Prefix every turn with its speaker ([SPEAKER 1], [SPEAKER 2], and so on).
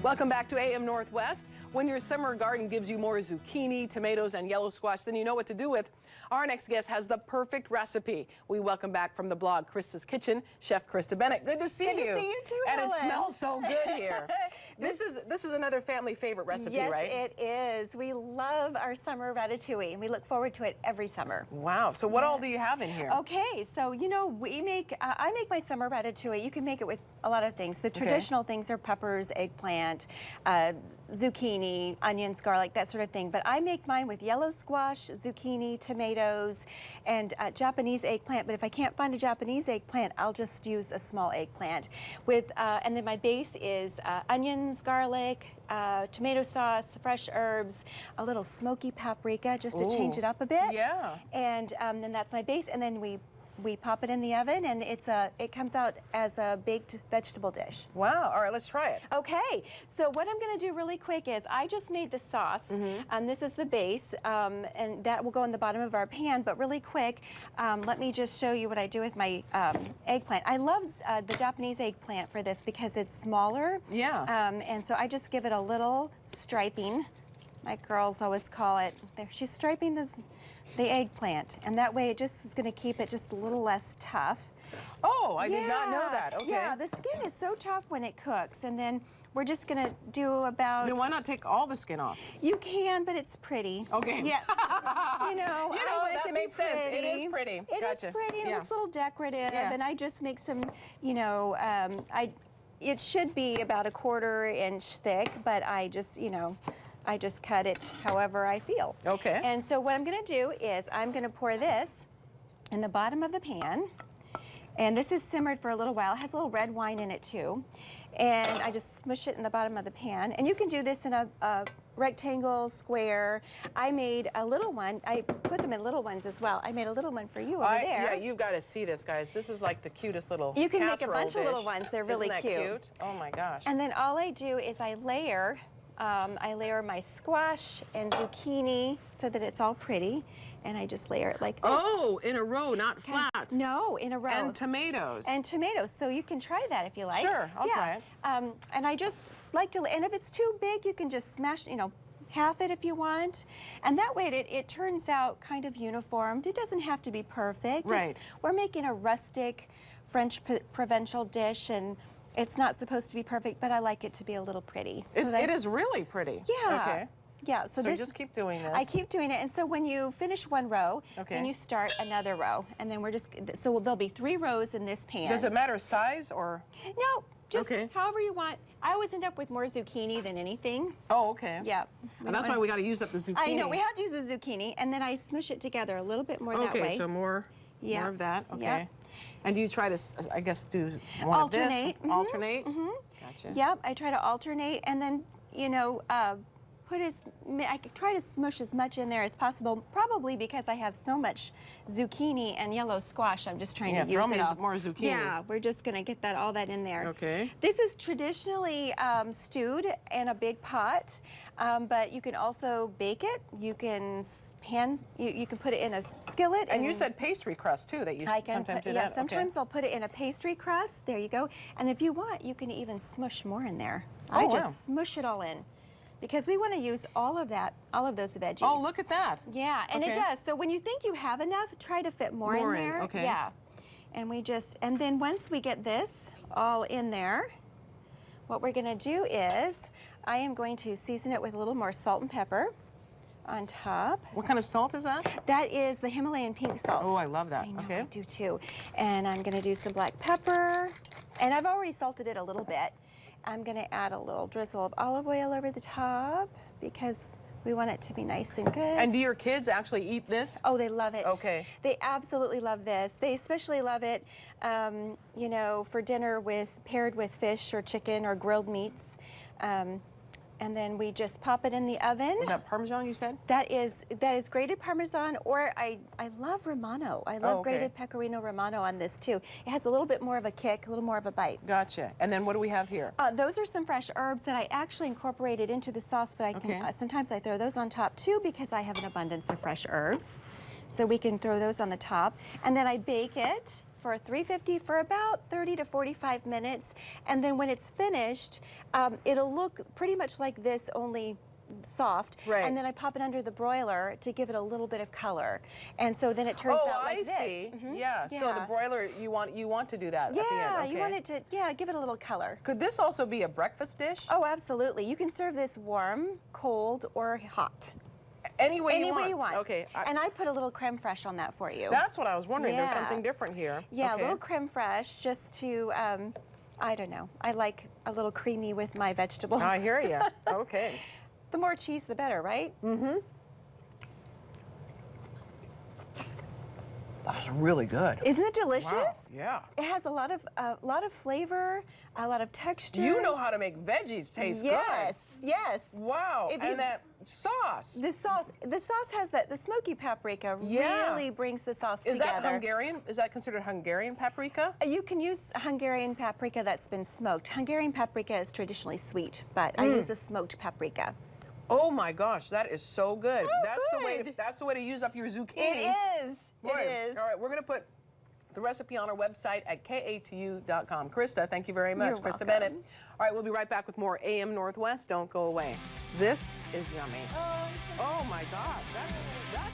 [SPEAKER 1] Welcome back to AM Northwest. When your summer garden gives you more zucchini, tomatoes, and yellow squash than you know what to do with, our next guest has the perfect recipe. We welcome back from the blog Krista's Kitchen, Chef Karista Bennett. Good to see you.
[SPEAKER 2] Good to see you too,
[SPEAKER 1] And
[SPEAKER 2] Ellen.
[SPEAKER 1] it smells so good here. This is another family favorite recipe,
[SPEAKER 2] yes,
[SPEAKER 1] right?
[SPEAKER 2] Yes, it is. We love our summer ratatouille, and we look forward to it every summer.
[SPEAKER 1] Wow. So what all do you have in here?
[SPEAKER 2] Okay, so you know we make. I make my summer ratatouille. You can make it with a lot of things. The traditional things are peppers, eggplant, zucchini, onions, garlic, that sort of thing. But I make mine with yellow squash, zucchini, tomatoes, and Japanese eggplant. But if I can't find a Japanese eggplant, I'll just use a small eggplant. And then my base is onions, garlic, tomato sauce, fresh herbs, a little smoky paprika just to change it up a bit.
[SPEAKER 1] Yeah.
[SPEAKER 2] And then that's my base. And then we pop it in the oven, and it comes out as a baked vegetable dish.
[SPEAKER 1] Wow. All right, let's try it.
[SPEAKER 2] Okay. So what I'm going to do really quick is I just made the sauce. This is the base, and that will go in the bottom of our pan. But really quick, let me just show you what I do with my eggplant. I love the Japanese eggplant for this because it's smaller.
[SPEAKER 1] Yeah.
[SPEAKER 2] And so I just give it a little striping. My girls always call it, she's striping the eggplant, and that way it just is going to keep it just a little less tough.
[SPEAKER 1] Oh, I did not know that. Okay.
[SPEAKER 2] Yeah, the skin is so tough when it cooks, and then we're just going to do about...
[SPEAKER 1] Then why not take all the skin off?
[SPEAKER 2] You can, but it's pretty.
[SPEAKER 1] Okay.
[SPEAKER 2] Yeah. I want it to
[SPEAKER 1] makes
[SPEAKER 2] be
[SPEAKER 1] sense.
[SPEAKER 2] pretty.
[SPEAKER 1] It is pretty.
[SPEAKER 2] It is pretty, and it looks a little decorative, and I just make some, it should be about a 1/4 inch thick, but I just cut it however I feel.
[SPEAKER 1] Okay.
[SPEAKER 2] And so what I'm going to do is I'm going to pour this in the bottom of the pan. And this is simmered for a little while. It has a little red wine in it too. And I just smush it in the bottom of the pan. And you can do this in a rectangle, square. I made a little one. I put them in little ones as well. I made a little one for you over there.
[SPEAKER 1] Yeah, you've got to see this, guys. This is like the cutest little
[SPEAKER 2] You can make a
[SPEAKER 1] casserole
[SPEAKER 2] bunch of little ones. They're really
[SPEAKER 1] Isn't that cute. Oh my gosh.
[SPEAKER 2] And then all I do is I layer my squash and zucchini so that it's all pretty, and I just layer it like this.
[SPEAKER 1] Oh, in a row, not flat.
[SPEAKER 2] No, in a row.
[SPEAKER 1] And tomatoes.
[SPEAKER 2] And tomatoes, so you can try that if you like.
[SPEAKER 1] Sure, I'll try it.
[SPEAKER 2] And I just like to, and if it's too big, you can just smash, half it if you want. And that way it turns out kind of uniformed. It doesn't have to be perfect.
[SPEAKER 1] Right.
[SPEAKER 2] We're making a rustic French provincial dish, and it's not supposed to be perfect, but I like it to be a little pretty.
[SPEAKER 1] It is really pretty.
[SPEAKER 2] Yeah.
[SPEAKER 1] Okay.
[SPEAKER 2] Yeah.
[SPEAKER 1] So you just keep doing this.
[SPEAKER 2] I keep doing it, and so when you finish one row, then you start another row, and then so there'll be 3 rows in this pan.
[SPEAKER 1] Does it matter size or?
[SPEAKER 2] No, just however you want. I always end up with more zucchini than anything.
[SPEAKER 1] Oh, okay.
[SPEAKER 2] Yeah.
[SPEAKER 1] And that's why we got to use up the zucchini.
[SPEAKER 2] I know, we have to use the zucchini, and then I smush it together a little bit more that way.
[SPEAKER 1] Okay, so more of that. Okay.
[SPEAKER 2] Yeah.
[SPEAKER 1] And do you try to, I guess, do one
[SPEAKER 2] alternate.
[SPEAKER 1] of this? Alternate? Gotcha.
[SPEAKER 2] Yep, I try to alternate, and then, I try to smush as much in there as possible, probably because I have so much zucchini and yellow squash. I'm just trying to use it all.
[SPEAKER 1] More zucchini.
[SPEAKER 2] Yeah, we're just going to get all that in there.
[SPEAKER 1] Okay.
[SPEAKER 2] This is traditionally stewed in a big pot, but you can also bake it. You can you can put it in a skillet.
[SPEAKER 1] And you said pastry crust too, that you sometimes do that.
[SPEAKER 2] Yeah, sometimes I'll put it in a pastry crust. There you go. And if you want, you can even smush more in there. I just smush it all in, because we want to use all of those veggies.
[SPEAKER 1] Oh, look at that.
[SPEAKER 2] Yeah, and it does. So when you think you have enough, try to fit more in there.
[SPEAKER 1] Okay.
[SPEAKER 2] Yeah. And then once we get this all in there, what we're going to do is I am going to season it with a little more salt and pepper on top.
[SPEAKER 1] What kind of salt is that?
[SPEAKER 2] That is the Himalayan pink salt.
[SPEAKER 1] Oh, I love that.
[SPEAKER 2] I know,
[SPEAKER 1] okay.
[SPEAKER 2] I do too. And I'm going to do some black pepper. And I've already salted it a little bit. I'm going to add a little drizzle of olive oil over the top because we want it to be nice and good.
[SPEAKER 1] And do your kids actually eat this?
[SPEAKER 2] Oh, they love it.
[SPEAKER 1] Okay.
[SPEAKER 2] They absolutely love this. They especially love it, for dinner paired with fish or chicken or grilled meats. And then we just pop it in the oven.
[SPEAKER 1] Is that Parmesan you said?
[SPEAKER 2] That is grated Parmesan, or I love Romano. I love grated Pecorino Romano on this too. It has a little bit more of a kick, a little more of a bite.
[SPEAKER 1] Gotcha. And then what do we have here?
[SPEAKER 2] Those are some fresh herbs that I actually incorporated into the sauce, but I can sometimes I throw those on top too because I have an abundance of fresh herbs. So we can throw those on the top. And then I bake it for 350 for about 30 to 45 minutes. And then when it's finished, it'll look pretty much like this, only soft.
[SPEAKER 1] Right.
[SPEAKER 2] And then I pop it under the broiler to give it a little bit of color. And so then it turns out like this.
[SPEAKER 1] Oh, I see. Yeah. So the broiler, you want to do that at the end.
[SPEAKER 2] Yeah,
[SPEAKER 1] Okay.
[SPEAKER 2] you want it to, give it a little color.
[SPEAKER 1] Could this also be a breakfast dish?
[SPEAKER 2] Oh, absolutely. You can serve this warm, cold, or hot.
[SPEAKER 1] Any way
[SPEAKER 2] you want.
[SPEAKER 1] Okay.
[SPEAKER 2] And I put a little creme fraiche on that for you.
[SPEAKER 1] That's what I was wondering. There's
[SPEAKER 2] Yeah.
[SPEAKER 1] something different here.
[SPEAKER 2] Yeah,
[SPEAKER 1] okay.
[SPEAKER 2] a little creme fraiche just to, I don't know. I like a little creamy with my vegetables.
[SPEAKER 1] I hear you. Okay.
[SPEAKER 2] The more cheese, the better, right?
[SPEAKER 1] Mm-hmm. That's really good.
[SPEAKER 2] Isn't it delicious?
[SPEAKER 1] Wow. Yeah.
[SPEAKER 2] It has a lot of flavor, a lot of texture.
[SPEAKER 1] You know how to make veggies taste good.
[SPEAKER 2] Yes.
[SPEAKER 1] Wow.
[SPEAKER 2] If you-
[SPEAKER 1] And that sauce.
[SPEAKER 2] The sauce has the smoky paprika
[SPEAKER 1] Yeah.
[SPEAKER 2] really brings the sauce
[SPEAKER 1] Is
[SPEAKER 2] together.
[SPEAKER 1] that Hungarian? Is that considered Hungarian paprika?
[SPEAKER 2] You can use Hungarian paprika that's been smoked. Hungarian paprika is traditionally sweet, but I use a smoked paprika.
[SPEAKER 1] Oh my gosh, that is so good.
[SPEAKER 2] Oh,
[SPEAKER 1] That's the way to use up your zucchini.
[SPEAKER 2] It is.
[SPEAKER 1] Boy.
[SPEAKER 2] It is.
[SPEAKER 1] All right, we're going to put the recipe on our website at katu.com. Krista, thank you very much.
[SPEAKER 2] You're
[SPEAKER 1] Krista
[SPEAKER 2] welcome.
[SPEAKER 1] Bennett. All right, we'll be right back with more AM Northwest. Don't go away. This is yummy. Oh my gosh, that's